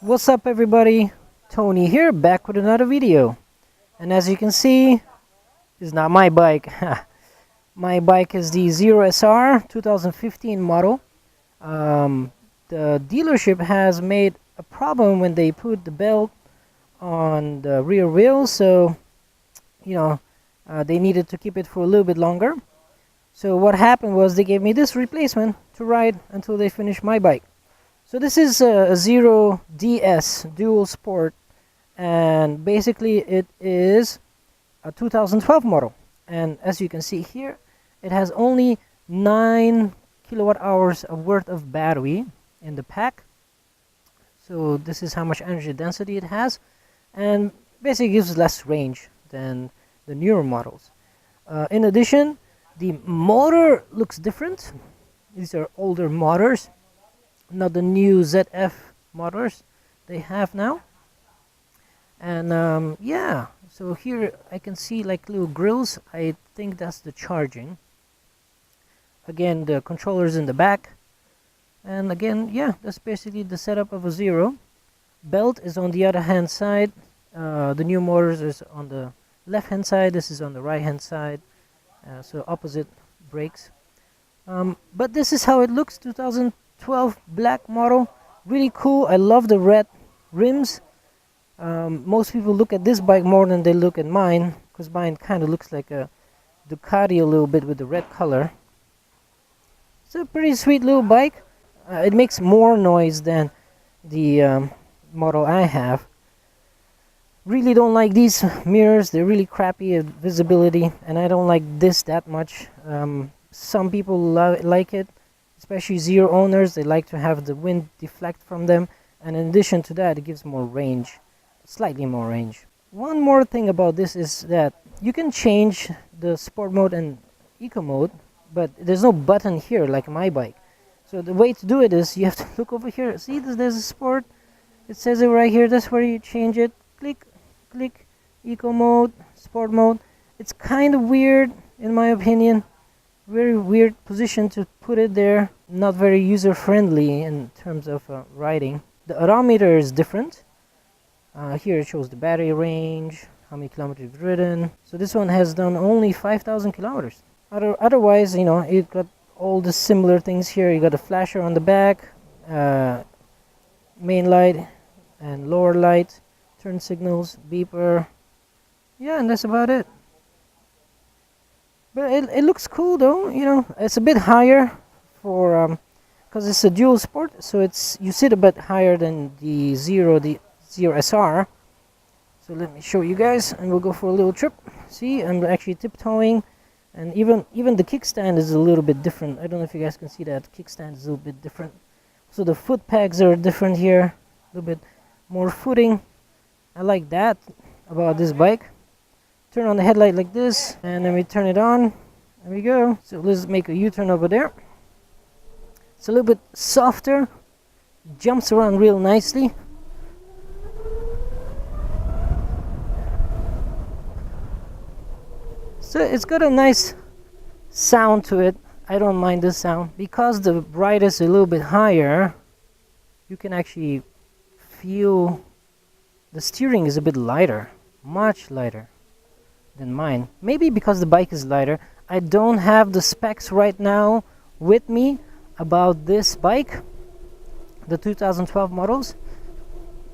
What's up everybody, Tony here, back with another video. And as you can see, it's not my bike. My bike is the Zero SR 2015 model. The dealership has made a problem when they put the belt on the rear wheel, so they needed to keep it for a little bit longer. So what happened was they gave me this replacement to ride until they finish my bike. So this is a Zero DS Dual Sport, and basically it is a 2012 model. And as you can see here, it has only 9 kilowatt hours of worth of battery in the pack. So this is how much energy density it has, and basically gives less range than the newer models. In addition, the motor looks different. These are older motors, not the new ZF motors they have now. And yeah, so here I can see like little grills. I think that's the charging. Again, the controllers in the back, and again, yeah, that's basically the setup of a Zero. Belt is on the other hand side. The new motors is on the left hand side, this is on the right hand side, so opposite brakes. But this is how it looks. 2012 black model, really cool. I love the red rims. Most people look at this bike more than they look at mine, because mine kind of looks like a Ducati a little bit with the red color. It's a pretty sweet little bike. It makes more noise than the model I have. Really don't like these mirrors. They're really crappy at visibility, and I don't like this that much. Some people like it, especially Zero owners. They like to have the wind deflect from them, and in addition to that, it gives more range, slightly more range. One more thing about this is that you can change the sport mode and eco mode, but there's no button here like my bike. So the way to do it is you have to look over here. See, there's a sport. It says it right here. That's where you change it. Click, click, eco mode, sport mode. It's kind of weird in my opinion. Very weird position to put it there. Not very user friendly in terms of riding. The odometer is different. Here it shows the battery range, how many kilometers you've ridden. So this one has done only 5,000 kilometers. Otherwise, you've got all the similar things here. You got a flasher on the back, main light and lower light, turn signals, beeper. Yeah, and that's about it. But it looks cool though. It's a bit higher for because it's a dual sport, so you sit a bit higher than the Zero SR. So let me show you guys, and we'll go for a little trip. See, I'm actually tiptoeing, and even the kickstand is a little bit different. I don't know if you guys can see that. Kickstand is a little bit different. So the foot pegs are different here, a little bit more footing. I like that about this bike. Turn on the headlight like this, and then we turn it on. There we go. So let's make a U-turn over there. It's a little bit softer, jumps around real nicely. So it's got a nice sound to it. I don't mind this sound. Because the ride is a little bit higher, you can actually feel the steering is a bit lighter, much lighter than mine. Maybe because the bike is lighter. I don't have the specs right now with me about this bike, the 2012 models.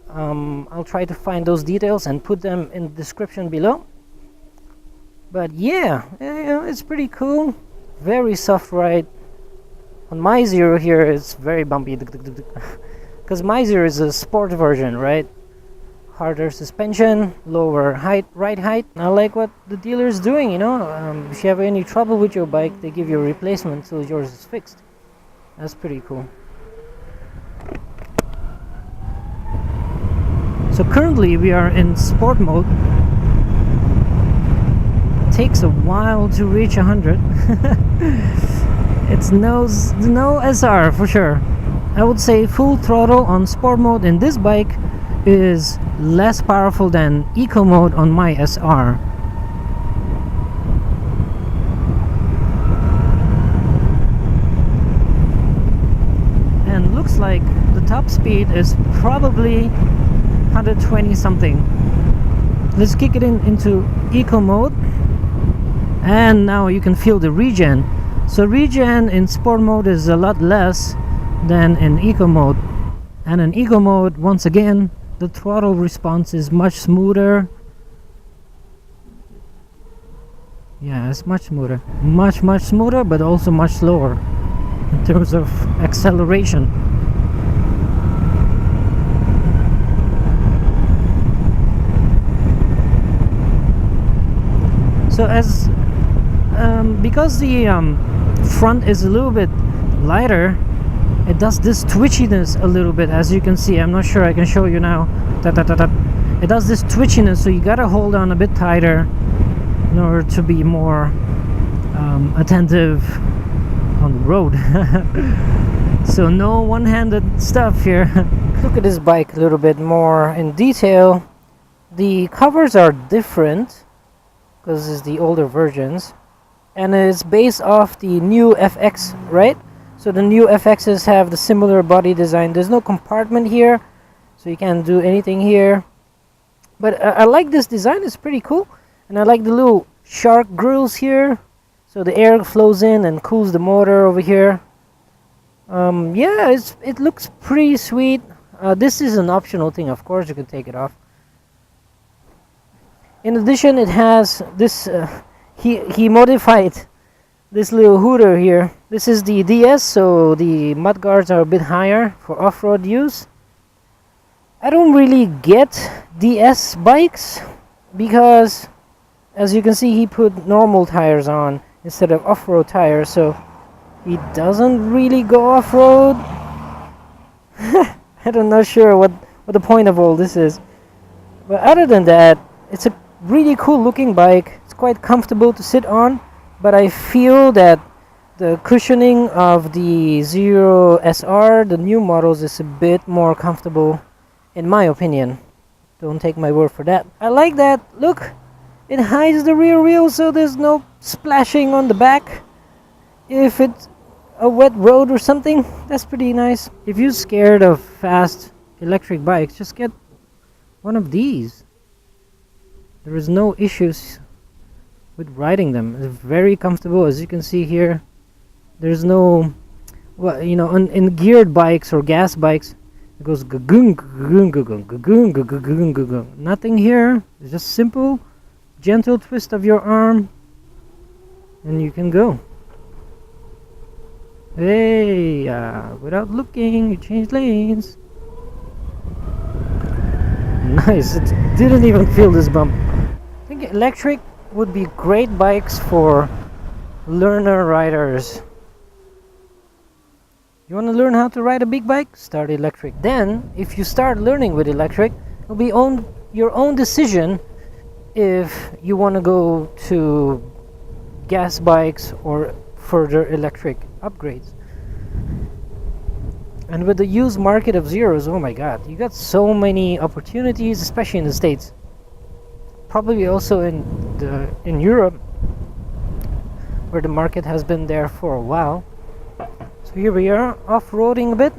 I'll try to find those details and put them in the description below. But yeah, it's pretty cool. Very soft ride. On my Zero here, it's very bumpy because my Zero is a sport version, right? Harder suspension, lower ride height. I like what the dealer is doing. If you have any trouble with your bike, they give you a replacement until yours is fixed. That's pretty cool. So currently we are in sport mode. Takes a while to reach 100. It's no SR for sure. I would say full throttle on sport mode in this bike is less powerful than eco mode on my SR. And looks like the top top speed is probably 120 something. Let's kick it into eco mode, and now you can feel the regen. So regen in sport mode is a lot less than in eco mode, and in eco mode, once again, the throttle response is much smoother. Yeah, it's much smoother, much smoother, but also much slower in terms of acceleration. So as because the front is a little bit lighter, it does this twitchiness a little bit, as you can see. I'm not sure I can show you now. It does this twitchiness, so you gotta hold on a bit tighter in order to be more attentive on the road. So no one-handed stuff here. Look at this bike a little bit more in detail. The covers are different because it's the older versions, and it's based off the new FX, right? So the new FXs have the similar body design. There's no compartment here, so you can't do anything here. But I like this design, it's pretty cool. And I like the little shark grills here, so the air flows in and cools the motor over here. Yeah, it looks pretty sweet. This is an optional thing, of course, you can take it off. In addition, it has this, he modified this little hooter here. This is the DS, so the mudguards are a bit higher for off-road use. I don't really get DS bikes because, as you can see, he put normal tires on instead of off-road tires, so he doesn't really go off-road. I'm not sure what the point of all this is. But other than that, it's a really cool looking bike. It's quite comfortable to sit on, but I feel that the cushioning of the Zero SR, the new models, is a bit more comfortable in my opinion. Don't take my word for that. I like that. Look, it hides the rear wheel, so there's no splashing on the back if it's a wet road or something. That's pretty nice. If you're scared of fast electric bikes, just get one of these. There is no issues with riding them. It's very comfortable, as you can see here. There's no, well, you know, in geared bikes or gas bikes, it goes gagoon, gagoon, gagoon, gagoon, gagoon, gagoon. Nothing here. It's just simple, gentle twist of your arm, and you can go. Hey, without looking, you change lanes. Nice. It didn't even feel this bump. I think electric would be great bikes for learner riders. You want to learn how to ride a big bike? Start electric. Then, if you start learning with electric, it'll be your own decision if you want to go to gas bikes or further electric upgrades. And with the used market of Zeros, oh my god, you got so many opportunities, especially in the States. Probably also in Europe, where the market has been there for a while. So here we are, off-roading a bit,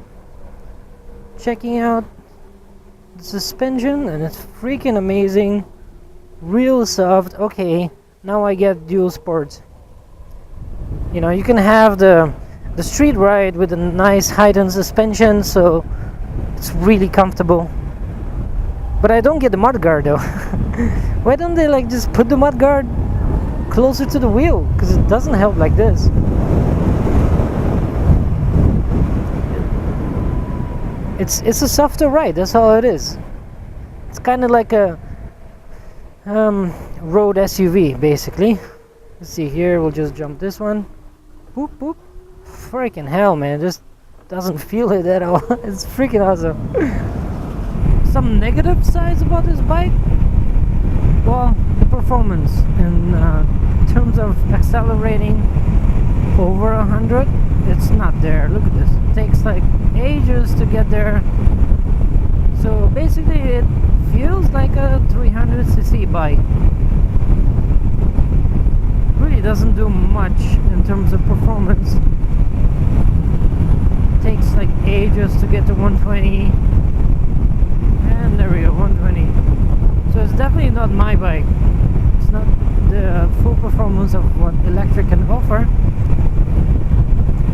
checking out the suspension, and it's freaking amazing. Real soft. Okay, now I get dual sports. You know, you can have the street ride with a nice heightened suspension, so it's really comfortable. But I don't get the mudguard though. Why don't they like just put the mudguard closer to the wheel? Because it doesn't help like this. It's a softer ride, that's all it is. It's kind of like a road SUV basically. Let's see here, we'll just jump this one. Boop boop. Freaking hell, man, it just doesn't feel it at all. It's freaking awesome. Some negative sides about this bike? Well, the performance in terms of accelerating over 100, it's not there. Look at this, it takes like ages to get there. So basically it feels like a 300cc bike. Really doesn't do much in terms of performance. takes like ages to get to 120. And there we go, 120. So it's definitely not my bike. It's not the full performance of what electric can offer.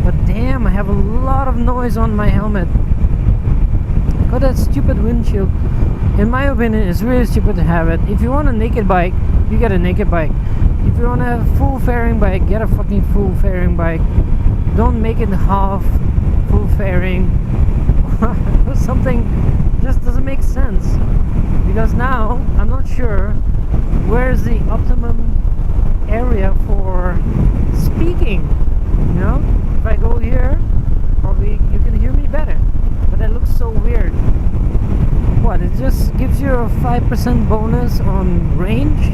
But damn, I have a lot of noise on my helmet. Got that stupid windshield. In my opinion, it's really stupid to have it. If you want a naked bike, you get a naked bike. If you want a full fairing bike, get a fucking full fairing bike. Don't make it half full fairing. Something just doesn't make sense. Because now, I'm not sure where's the optimum area for speaking. You know? If I go here, probably you can hear me better. But that looks so weird. What, it just gives you a 5% bonus on range?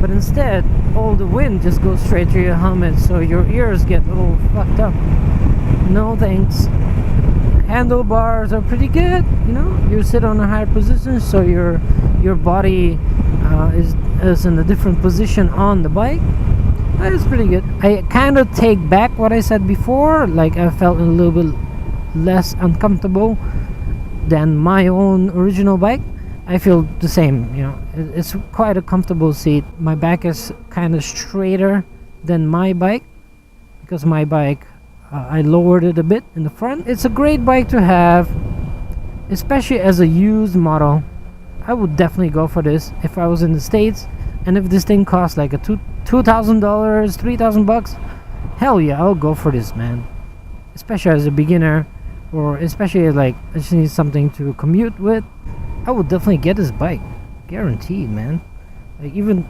But instead, all the wind just goes straight to your helmet, so your ears get a little fucked up. No thanks. Handlebars are pretty good, you know? You sit on a higher position, so your body is in a different position on the bike. That is pretty good. I kind of take back what I said before, like I felt a little bit less uncomfortable than my own original bike. I feel the same, you know. It's quite a comfortable seat. My back is kind of straighter than my bike because my bike I lowered it a bit in the front. It's a great bike to have, especially as a used model. I would definitely go for this if I was in the States, and if this thing costs like a $2,000, $3,000, hell yeah, I'll go for this, man. Especially as a beginner, or especially like I just need something to commute with. I would definitely get this bike, guaranteed, man. Like even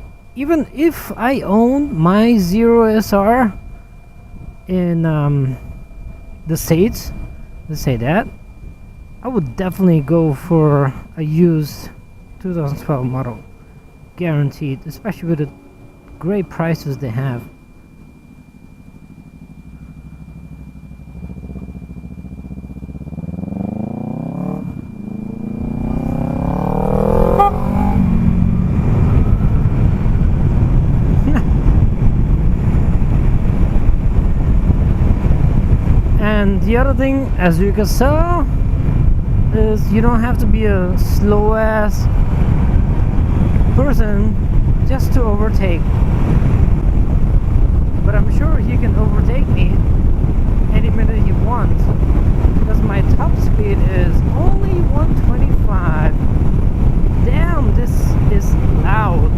if I own my Zero SR in the States, let's say that, I would definitely go for a used 2012 model, guaranteed, especially with the great prices they have. And the other thing, as you can saw, is you don't have to be a slow ass person just to overtake. But I'm sure he can overtake me any minute he wants, because my top speed is only 125. Damn, this is loud.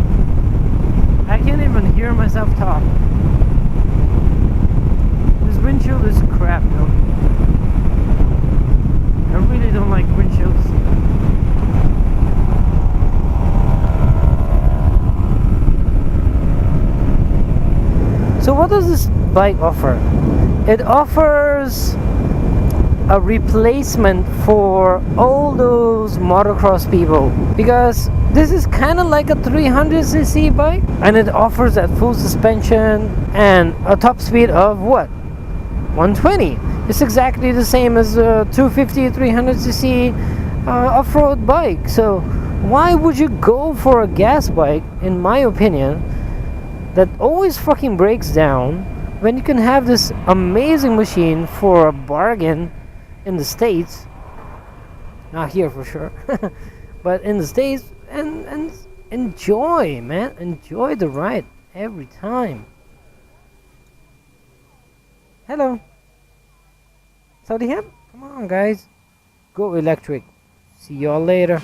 I can't even hear myself talk. This windshield is crap though. I really don't like windshields. So what does this bike offer? It offers a replacement for all those motocross people, because this is kind of like a 300cc bike, and it offers that full suspension and a top speed of what? 120. It's exactly the same as a 250 300cc off-road bike. So why would you go for a gas bike, in my opinion, that always fucking breaks down, when you can have this amazing machine for a bargain in the States? Not here for sure. But in the States, and enjoy, man. Enjoy the ride every time. Hello. Saudi Ham? Come on, guys. Go electric. See y'all later.